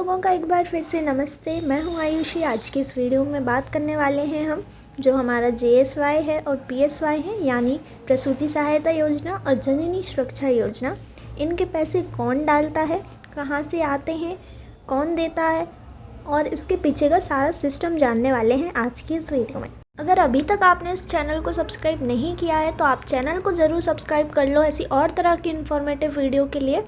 लोगों का एक बार फिर से नमस्ते। मैं हूं आयुषी। आज की इस वीडियो में बात करने वाले हैं हम जो हमारा JSY है और PSY है, यानी प्रसूति सहायता योजना और जननी सुरक्षा योजना। इनके पैसे कौन डालता है, कहां से आते हैं, कौन देता है और इसके पीछे का सारा सिस्टम जानने वाले हैं आज की इस वीडियो में। अगर अभी तक आपने इस चैनल को सब्सक्राइब नहीं किया है तो आप चैनल को ज़रूर सब्सक्राइब कर लो ऐसी और तरह की इन्फॉर्मेटिव वीडियो के लिए।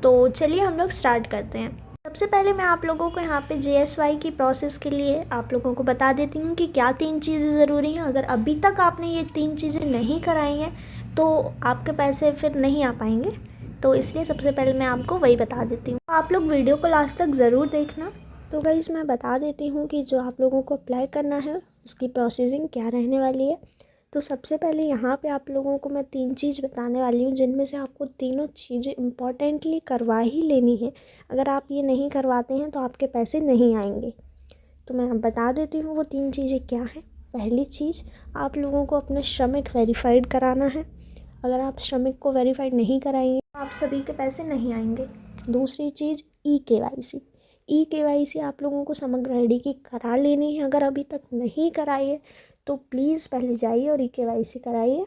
तो चलिए हम लोग स्टार्ट करते हैं। सबसे पहले मैं आप लोगों को यहाँ पे JSY की प्रोसेस के लिए आप लोगों को बता देती हूँ कि क्या 3 चीज़ें ज़रूरी हैं। अगर अभी तक आपने ये 3 चीज़ें नहीं कराई हैं तो आपके पैसे फिर नहीं आ पाएंगे, तो इसलिए सबसे पहले मैं आपको वही बता देती हूँ। आप लोग वीडियो को लास्ट तक ज़रूर देखना। तो गाइस मैं बता देती हूँ कि जो आप लोगों को अप्लाई करना है उसकी प्रोसेसिंग क्या रहने वाली है। तो सबसे पहले यहाँ पे आप लोगों को मैं 3 चीज़ बताने वाली हूँ, जिनमें से आपको तीनों चीज़ें इम्पॉर्टेंटली करवा ही लेनी है। अगर आप ये नहीं करवाते हैं तो आपके पैसे नहीं आएंगे। तो मैं बता देती हूँ वो 3 चीज़ें क्या हैं। पहली चीज़, आप लोगों को अपना श्रमिक वेरीफाइड कराना है। अगर आप श्रमिक को वेरीफाइड नहीं कराएंगे तो आप सभी के पैसे नहीं आएंगे। दूसरी चीज़, ई KYC आप लोगों को समग्र ID की करा लेनी है। अगर अभी तक नहीं कराई है तो प्लीज़ पहले जाइए और KYC कराइए।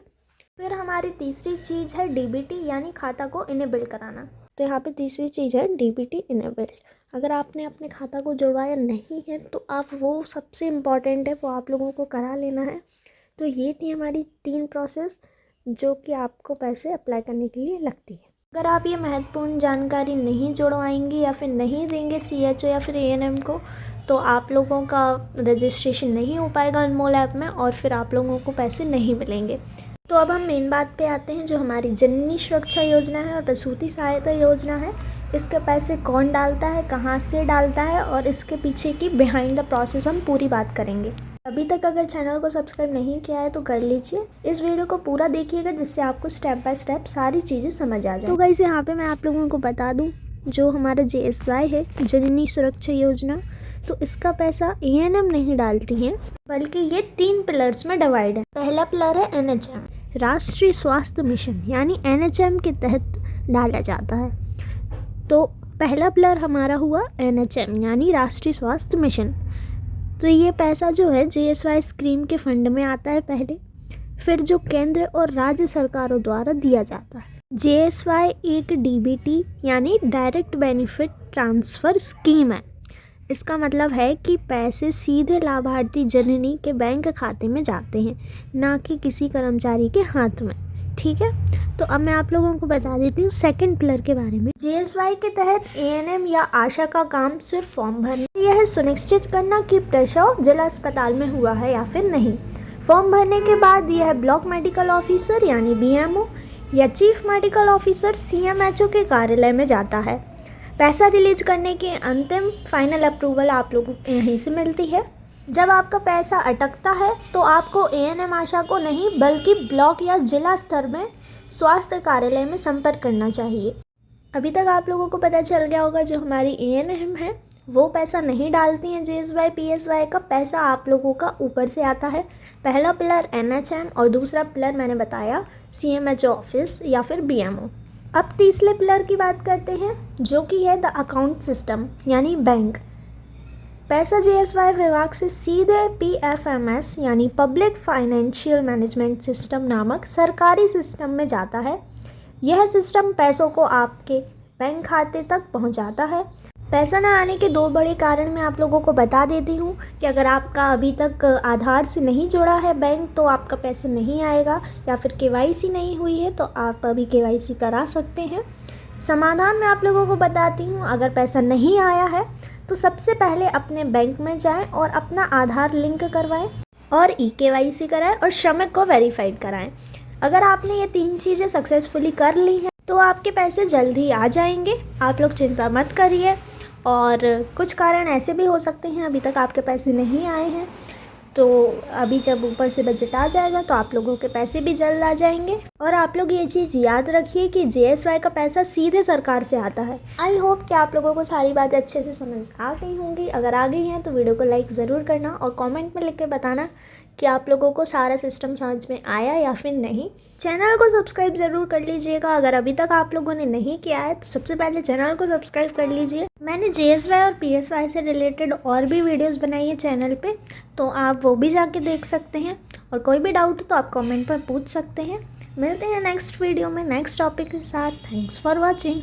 फिर हमारी तीसरी चीज़ है DBT यानी खाता को इनेबल कराना। तो यहाँ पे तीसरी चीज़ है DBT इनेबल। अगर आपने अपने खाता को जुड़वाया नहीं है तो आप वो सबसे इम्पॉर्टेंट है, वो आप लोगों को करा लेना है। तो ये थी हमारी 3 प्रोसेस जो कि आपको पैसे अप्लाई करने के लिए लगती है। अगर आप ये महत्वपूर्ण जानकारी नहीं जुड़वाएंगे या फिर नहीं देंगे CHO या फिर ANM को तो आप लोगों का रजिस्ट्रेशन नहीं हो पाएगा अनमोल ऐप में और फिर आप लोगों को पैसे नहीं मिलेंगे। तो अब हम मेन बात पे आते हैं, जो हमारी जननी सुरक्षा योजना है और प्रसूति सहायता योजना है। इसके पैसे कौन डालता है, कहाँ से डालता है और इसके पीछे की बिहाइंड द प्रोसेस हम पूरी बात करेंगे। अभी तक अगर चैनल को सब्सक्राइब नहीं किया है तो कर लीजिए। इस वीडियो को पूरा देखिएगा जिससे आपको स्टेप बाय स्टेप सारी चीज़ें समझ आ जाए। तो गाइस यहाँ पे मैं आप लोगों को बता दूँ, जो हमारा JSY है जननी सुरक्षा योजना, तो इसका पैसा ANM नहीं डालती हैं, बल्कि ये 3 पिलर्स में डिवाइड है। पहला पिलर है NHM, राष्ट्रीय स्वास्थ्य मिशन, यानी NHM के तहत डाला जाता है। तो पहला पिलर हमारा हुआ NHM यानी राष्ट्रीय स्वास्थ्य मिशन। तो ये पैसा जो है JSY स्कीम के फंड में आता है पहले, फिर जो केंद्र और राज्य सरकारों द्वारा दिया जाता है। JSY एक DBT यानी डायरेक्ट बेनिफिट ट्रांसफ़र स्कीम है। इसका मतलब है कि पैसे सीधे लाभार्थी जननी के बैंक खाते में जाते हैं, ना कि किसी कर्मचारी के हाथ में। ठीक है, तो अब मैं आप लोगों को बता देती हूँ सेकंड पिलर के बारे में। JSY के तहत ANM या आशा का काम सिर्फ फॉर्म भरना, यह सुनिश्चित करना कि प्रसव जिला अस्पताल में हुआ है या फिर नहीं। फॉर्म भरने के बाद यह ब्लॉक मेडिकल ऑफिसर यानी BMO या चीफ मेडिकल ऑफिसर CMHO के कार्यालय में जाता है। पैसा रिलीज करने की अंतिम फाइनल अप्रूवल आप लोगों को यहीं से मिलती है। जब आपका पैसा अटकता है तो आपको ANM आशा को नहीं बल्कि ब्लॉक या जिला स्तर में स्वास्थ्य कार्यालय में संपर्क करना चाहिए। अभी तक आप लोगों को पता चल गया होगा, जो हमारी ANM है वो पैसा नहीं डालती हैं JSY PSY का पैसा आप लोगों का ऊपर से आता है। पहला पिलर NHM और दूसरा पिलर मैंने बताया CMHO ऑफिस या फिर BMO। अब तीसरे पिलर की बात करते हैं, जो कि है द अकाउंट सिस्टम यानी बैंक। पैसा JSY विभाग से सीधे PFMS यानी पब्लिक फाइनेंशियल मैनेजमेंट सिस्टम नामक सरकारी सिस्टम में जाता है। यह सिस्टम पैसों को आपके बैंक खाते तक पहुंचाता है। पैसा न आने के 2 बड़े कारण मैं आप लोगों को बता देती हूँ कि अगर आपका अभी तक आधार से नहीं जुड़ा है बैंक तो आपका पैसा नहीं आएगा, या फिर KYC नहीं हुई है तो आप अभी KYC करा सकते हैं। समाधान मैं आप लोगों को बताती हूँ। अगर पैसा नहीं आया है तो सबसे पहले अपने बैंक में जाएं और अपना आधार लिंक करवाएं और KYC कराएं और श्रमिक को वेरीफाइड कराएं। अगर आपने ये 3 चीज़ें सक्सेसफुली कर ली हैं तो आपके पैसे जल्द ही आ जाएंगे। आप लोग चिंता मत करिए। और कुछ कारण ऐसे भी हो सकते हैं अभी तक आपके पैसे नहीं आए हैं, तो अभी जब ऊपर से बजट आ जाएगा तो आप लोगों के पैसे भी जल्द आ जाएंगे। और आप लोग ये चीज़ याद रखिए कि JSY का पैसा सीधे सरकार से आता है। आई होप कि आप लोगों को सारी बातें अच्छे से समझ आ गई होंगी। अगर आ गई हैं तो वीडियो को लाइक ज़रूर करना और कमेंट में लिख के बताना कि आप लोगों को सारा सिस्टम समझ में आया या फिर नहीं। चैनल को सब्सक्राइब ज़रूर कर लीजिएगा, अगर अभी तक आप लोगों ने नहीं किया है तो सबसे पहले चैनल को सब्सक्राइब कर लीजिए। मैंने JSY और PSY से रिलेटेड और भी वीडियोस बनाई है चैनल पे, तो आप वो भी जाके देख सकते हैं। और कोई भी डाउट हो तो आप कमेंट पर पूछ सकते हैं। मिलते हैं नेक्स्ट वीडियो में नेक्स्ट टॉपिक के साथ। Thanks for watching.